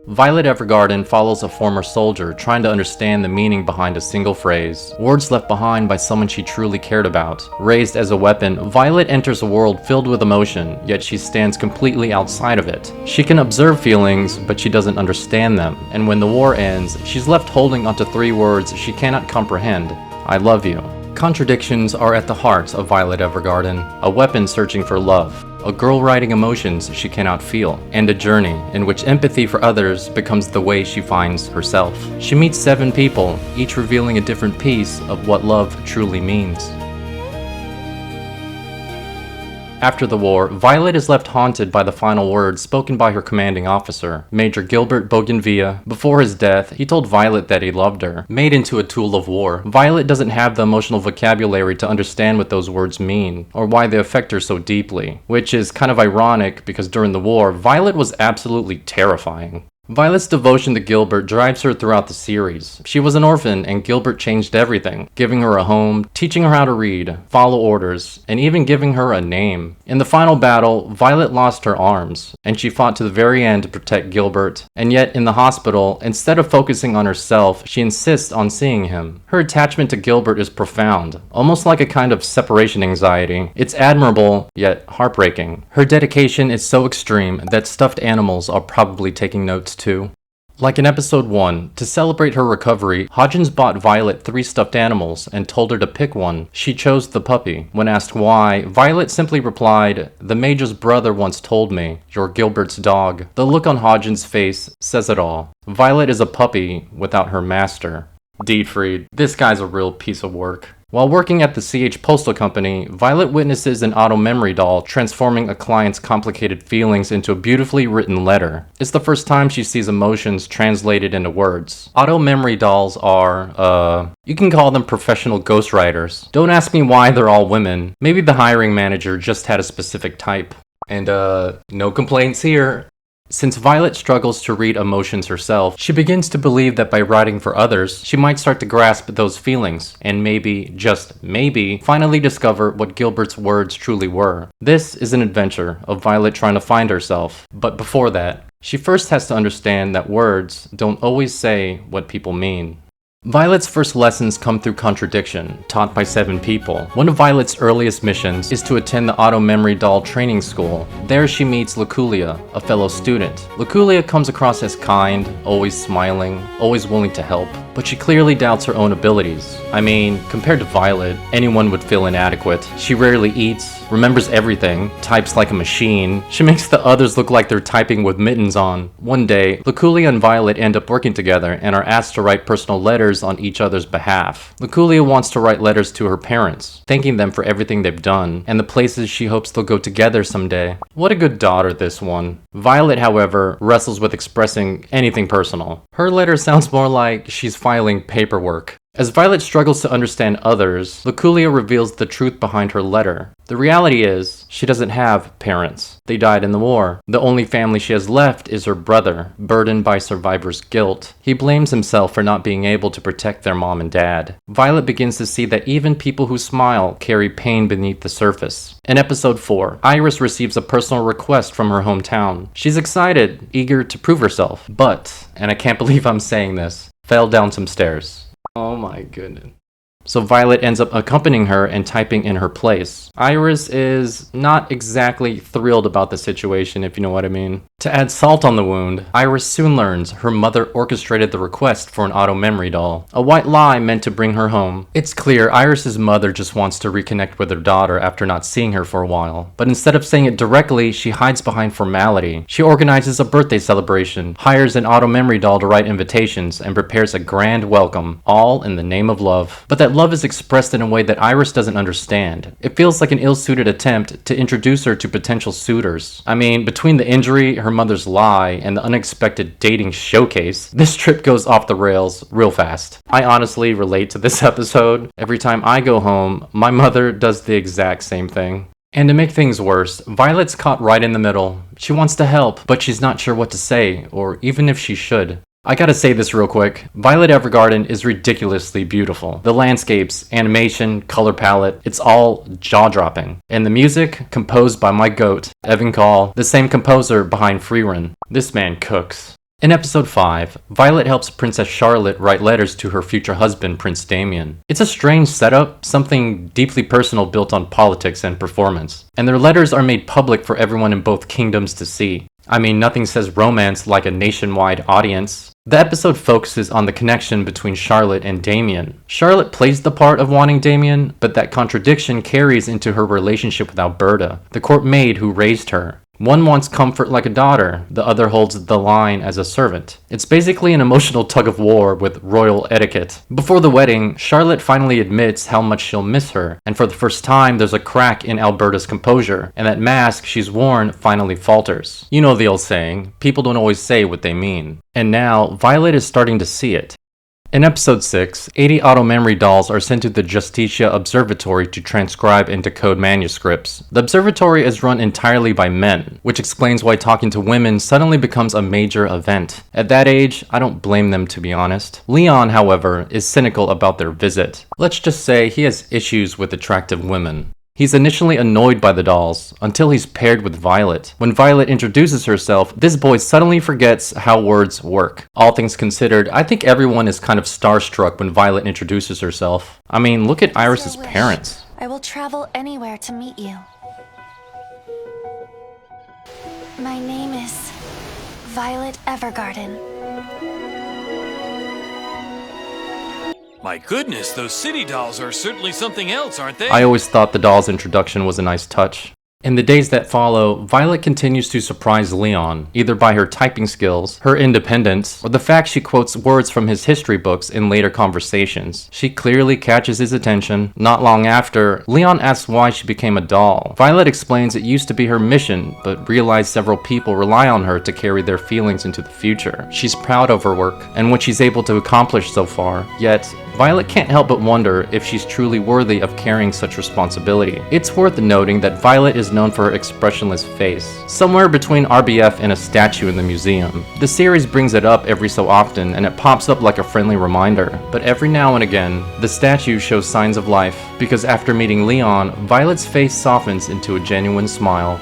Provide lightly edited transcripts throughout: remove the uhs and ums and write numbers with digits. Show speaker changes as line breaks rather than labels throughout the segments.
Violet Evergarden follows a former soldier trying to understand the meaning behind a single phrase, words left behind by someone she truly cared about. Raised as a weapon, Violet enters a world filled with emotion, yet she stands completely outside of it. She can observe feelings, but she doesn't understand them, and when the war ends, she's left holding onto 3 words she cannot comprehend: I love you. Contradictions are at the heart of Violet Evergarden, a weapon searching for love, a girl writing emotions she cannot feel, and a journey in which empathy for others becomes the way she finds herself. She meets 7 people, each revealing a different piece of what love truly means. After the war, Violet is left haunted by the final words spoken by her commanding officer, Major Gilbert Bougainville. Before his death, he told Violet that he loved her. Made into a tool of war, Violet doesn't have the emotional vocabulary to understand what those words mean, or why they affect her so deeply. Which is kind of ironic because during the war, Violet was absolutely terrifying. Violet's devotion to Gilbert drives her throughout the series. She was an orphan and Gilbert changed everything, giving her a home, teaching her how to read, follow orders, and even giving her a name. In the final battle, Violet lost her arms, and she fought to the very end to protect Gilbert. And yet, in the hospital, instead of focusing on herself, she insists on seeing him. Her attachment to Gilbert is profound, almost like a kind of separation anxiety. It's admirable, yet heartbreaking. Her dedication is so extreme that stuffed animals are probably taking notes too. Like in episode 1, to celebrate her recovery, Hodgins bought Violet 3 stuffed animals and told her to pick one. She chose the puppy. When asked why, Violet simply replied, "The Major's brother once told me, you're Gilbert's dog." The look on Hodgins' face says it all. Violet is a puppy without her master. Dietfried, this guy's a real piece of work. While working at the CH Postal Company, Violet witnesses an auto memory doll transforming a client's complicated feelings into a beautifully written letter. It's the first time she sees emotions translated into words. Auto memory dolls are, you can call them professional ghostwriters. Don't ask me why they're all women. Maybe the hiring manager just had a specific type. And no complaints here. Since Violet struggles to read emotions herself, she begins to believe that by writing for others, she might start to grasp those feelings, and maybe, just maybe, finally discover what Gilbert's words truly were. This is an adventure of Violet trying to find herself, but before that, she first has to understand that words don't always say what people mean. Violet's first lessons come through contradiction, taught by 7 people. One of Violet's earliest missions is to attend the Auto Memory Doll training school. There she meets Luculia, a fellow student. Luculia comes across as kind, always smiling, always willing to help, but she clearly doubts her own abilities. I mean, compared to Violet, anyone would feel inadequate. She rarely eats, remembers everything, types like a machine. She makes the others look like they're typing with mittens on. One day, Luculia and Violet end up working together and are asked to write personal letters on each other's behalf. Luculia wants to write letters to her parents, thanking them for everything they've done, and the places she hopes they'll go together someday. What a good daughter, this one. Violet, however, wrestles with expressing anything personal. Her letter sounds more like she's filing paperwork. As Violet struggles to understand others, Luculia reveals the truth behind her letter. The reality is, she doesn't have parents. They died in the war. The only family she has left is her brother, burdened by survivor's guilt. He blames himself for not being able to protect their mom and dad. Violet begins to see that even people who smile carry pain beneath the surface. In episode 4, Iris receives a personal request from her hometown. She's excited, eager to prove herself, but, and I can't believe I'm saying this, fell down some stairs. Oh my goodness. So Violet ends up accompanying her and typing in her place. Iris is not exactly thrilled about the situation, if you know what I mean. To add salt on the wound, Iris soon learns her mother orchestrated the request for an auto memory doll, a white lie meant to bring her home. It's clear Iris's mother just wants to reconnect with her daughter after not seeing her for a while, but instead of saying it directly, she hides behind formality. She organizes a birthday celebration, hires an auto memory doll to write invitations, and prepares a grand welcome, all in the name of love. But that love is expressed in a way that Iris doesn't understand. It feels like an ill-suited attempt to introduce her to potential suitors. I mean, between the injury, her mother's lie, and the unexpected dating showcase, this trip goes off the rails real fast. I honestly relate to this episode. Every time I go home, my mother does the exact same thing. And to make things worse, Violet's caught right in the middle. She wants to help, but she's not sure what to say, or even if she should. I gotta say this real quick. Violet Evergarden is ridiculously beautiful. The landscapes, animation, color palette, it's all jaw-dropping. And the music, composed by my goat, Evan Call, the same composer behind Freerun. This man cooks. In episode 5, Violet helps Princess Charlotte write letters to her future husband, Prince Damien. It's a strange setup, something deeply personal built on politics and performance. And their letters are made public for everyone in both kingdoms to see. I mean, nothing says romance like a nationwide audience. The episode focuses on the connection between Charlotte and Damien. Charlotte plays the part of wanting Damien, but that contradiction carries into her relationship with Alberta, the court maid who raised her. One wants comfort like a daughter, the other holds the line as a servant. It's basically an emotional tug-of-war with royal etiquette. Before the wedding, Charlotte finally admits how much she'll miss her, and for the first time there's a crack in Alberta's composure, and that mask she's worn finally falters. You know the old saying, people don't always say what they mean. And now, Violet is starting to see it. In episode 6, 80 auto-memory dolls are sent to the Justitia Observatory to transcribe and decode manuscripts. The observatory is run entirely by men, which explains why talking to women suddenly becomes a major event. At that age, I don't blame them, to be honest. Leon, however, is cynical about their visit. Let's just say he has issues with attractive women. He's initially annoyed by the dolls, until he's paired with Violet. When Violet introduces herself, this boy suddenly forgets how words work. All things considered, I think everyone is kind of starstruck when Violet introduces herself. I mean, look at Iris's parents.
I will travel anywhere to meet you. My name is Violet Evergarden.
My goodness, those city dolls are certainly something else, aren't they?
I always thought the doll's introduction was a nice touch. In the days that follow, Violet continues to surprise Leon, either by her typing skills, her independence, or the fact she quotes words from his history books in later conversations. She clearly catches his attention. Not long after, Leon asks why she became a doll. Violet explains it used to be her mission, but realized several people rely on her to carry their feelings into the future. She's proud of her work, and what she's able to accomplish so far, yet Violet can't help but wonder if she's truly worthy of carrying such responsibility. It's worth noting that Violet is known for her expressionless face, somewhere between RBF and a statue in the museum. The series brings it up every so often, and it pops up like a friendly reminder. But every now and again, the statue shows signs of life, because after meeting Leon, Violet's face softens into a genuine smile.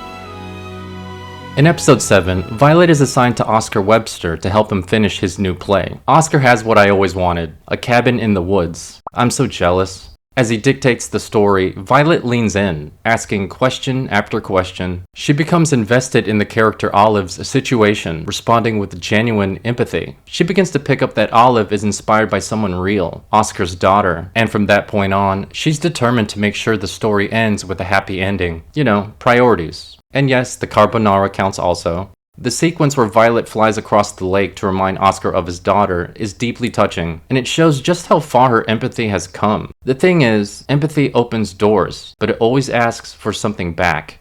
In episode 7, Violet is assigned to Oscar Webster to help him finish his new play. Oscar has what I always wanted, a cabin in the woods. I'm so jealous. As he dictates the story, Violet leans in, asking question after question. She becomes invested in the character Olive's situation, responding with genuine empathy. She begins to pick up that Olive is inspired by someone real, Oscar's daughter, and from that point on, she's determined to make sure the story ends with a happy ending. You know, priorities. And yes, the carbonara counts also. The sequence where Violet flies across the lake to remind Oscar of his daughter is deeply touching, and it shows just how far her empathy has come. The thing is, empathy opens doors, but it always asks for something back.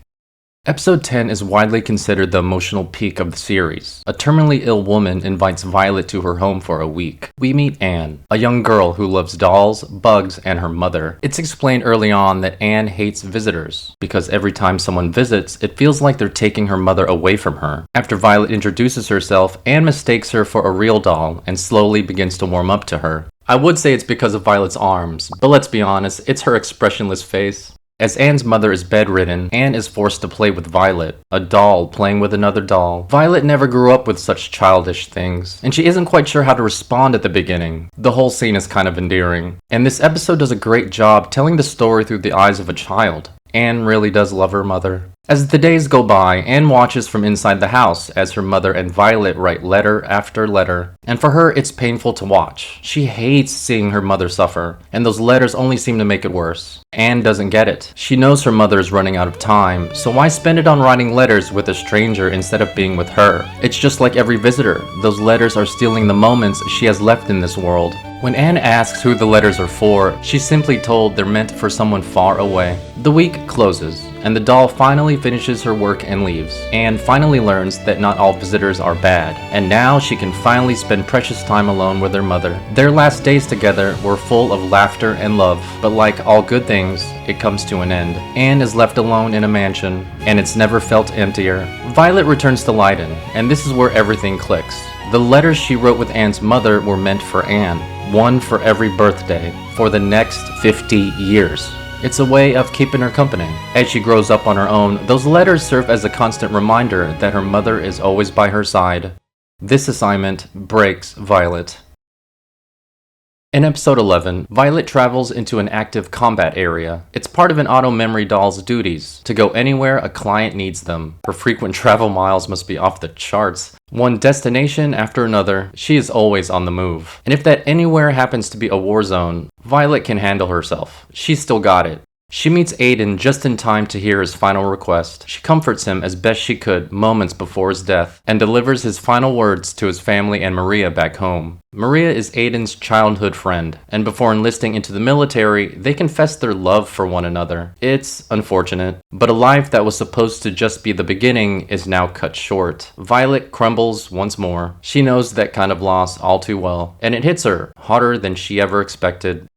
Episode 10 is widely considered the emotional peak of the series. A terminally ill woman invites Violet to her home for a week. We meet Anne, a young girl who loves dolls, bugs, and her mother. It's explained early on that Anne hates visitors, because every time someone visits, it feels like they're taking her mother away from her. After Violet introduces herself, Anne mistakes her for a real doll and slowly begins to warm up to her. I would say it's because of Violet's arms, but let's be honest, it's her expressionless face. As Anne's mother is bedridden, Anne is forced to play with Violet, a doll playing with another doll. Violet never grew up with such childish things, and she isn't quite sure how to respond at the beginning. The whole scene is kind of endearing, and this episode does a great job telling the story through the eyes of a child. Anne really does love her mother. As the days go by, Anne watches from inside the house as her mother and Violet write letter after letter, and for her it's painful to watch. She hates seeing her mother suffer, and those letters only seem to make it worse. Anne doesn't get it. She knows her mother is running out of time, so why spend it on writing letters with a stranger instead of being with her? It's just like every visitor. Those letters are stealing the moments she has left in this world. When Anne asks who the letters are for, she's simply told they're meant for someone far away. The week closes, and the doll finally finishes her work and leaves. Anne finally learns that not all visitors are bad, and now she can finally spend precious time alone with her mother. Their last days together were full of laughter and love, but like all good things, it comes to an end. Anne is left alone in a mansion, and it's never felt emptier. Violet returns to Leiden, and this is where everything clicks. The letters she wrote with Anne's mother were meant for Anne, one for every birthday, for the next 50 years. It's a way of keeping her company. As she grows up on her own, those letters serve as a constant reminder that her mother is always by her side. This assignment breaks Violet. In episode 11, Violet travels into an active combat area. It's part of an auto memory doll's duties, to go anywhere a client needs them. Her frequent travel miles must be off the charts. One destination after another, she is always on the move. And if that anywhere happens to be a war zone, Violet can handle herself. She's still got it. She meets Aiden just in time to hear his final request. She comforts him as best she could moments before his death, and delivers his final words to his family and Maria back home. Maria is Aiden's childhood friend, and before enlisting into the military, they confess their love for one another. It's unfortunate, but a life that was supposed to just be the beginning is now cut short. Violet crumbles once more. She knows that kind of loss all too well, and it hits her harder than she ever expected.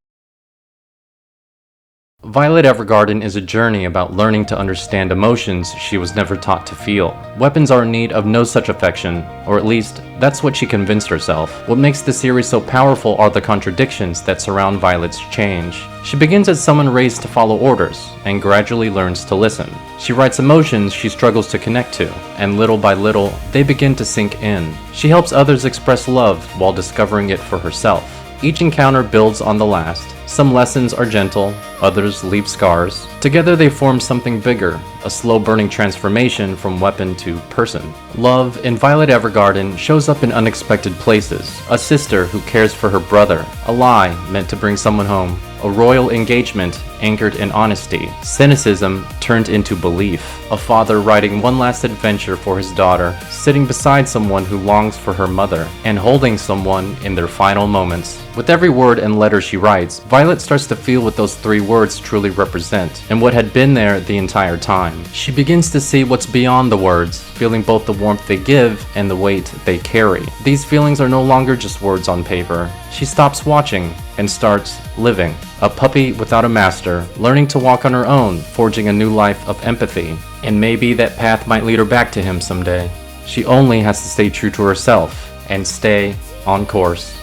Violet Evergarden is a journey about learning to understand emotions she was never taught to feel. Weapons are in need of no such affection, or at least, that's what she convinced herself. What makes the series so powerful are the contradictions that surround Violet's change. She begins as someone raised to follow orders, and gradually learns to listen. She writes emotions she struggles to connect to, and little by little, they begin to sink in. She helps others express love while discovering it for herself. Each encounter builds on the last. Some lessons are gentle, others leave scars. Together they form something bigger, a slow-burning transformation from weapon to person. Love in Violet Evergarden shows up in unexpected places. A sister who cares for her brother, a lie meant to bring someone home, a royal engagement anchored in honesty, cynicism turned into belief, a father writing one last adventure for his daughter, sitting beside someone who longs for her mother, and holding someone in their final moments. With every word and letter she writes, Violet starts to feel what those 3 words truly represent, and what had been there the entire time. She begins to see what's beyond the words, feeling both the warmth they give and the weight they carry. These feelings are no longer just words on paper. She stops watching and starts living. A puppy without a master, learning to walk on her own, forging a new life of empathy. And maybe that path might lead her back to him someday. She only has to stay true to herself and stay on course.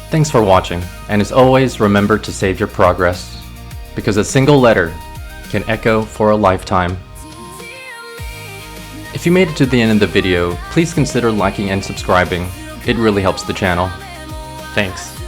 Thanks for watching, and as always, remember to save your progress, because a single letter can echo for a lifetime. If you made it to the end of the video, please consider liking and subscribing. It really helps the channel. Thanks.